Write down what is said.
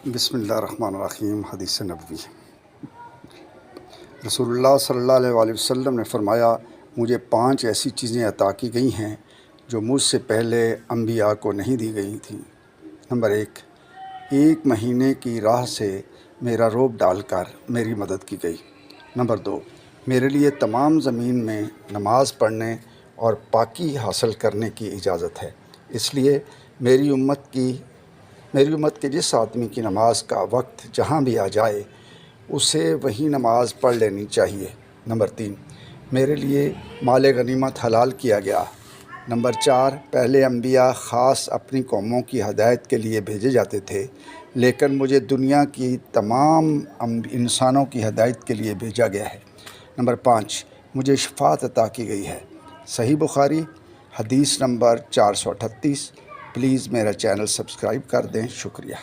بسم اللہ الرحمن الرحیم۔ حدیث نبوی۔ رسول اللہ صلی اللہ علیہ وسلم نے فرمایا، مجھے 5 ایسی چیزیں عطا کی گئی ہیں جو مجھ سے پہلے انبیاء کو نہیں دی گئی تھیں۔ نمبر 1، 1 مہینے کی راہ سے میرا روب ڈال کر میری مدد کی گئی۔ نمبر 2، میرے لیے تمام زمین میں نماز پڑھنے اور پاکی حاصل کرنے کی اجازت ہے، اس لیے میری امت کے جس آدمی کی نماز کا وقت جہاں بھی آ جائے اسے وہی نماز پڑھ لینی چاہیے۔ نمبر 3، میرے لیے مال غنیمت حلال کیا گیا۔ نمبر 4، پہلے انبیاء خاص اپنی قوموں کی ہدایت کے لیے بھیجے جاتے تھے، لیکن مجھے دنیا کی تمام انسانوں کی ہدایت کے لیے بھیجا گیا ہے۔ نمبر 5، مجھے شفاعت عطا کی گئی ہے۔ صحیح بخاری حدیث نمبر 438۔ پلیز میرا چینل سبسکرائب کر دیں، شکریہ۔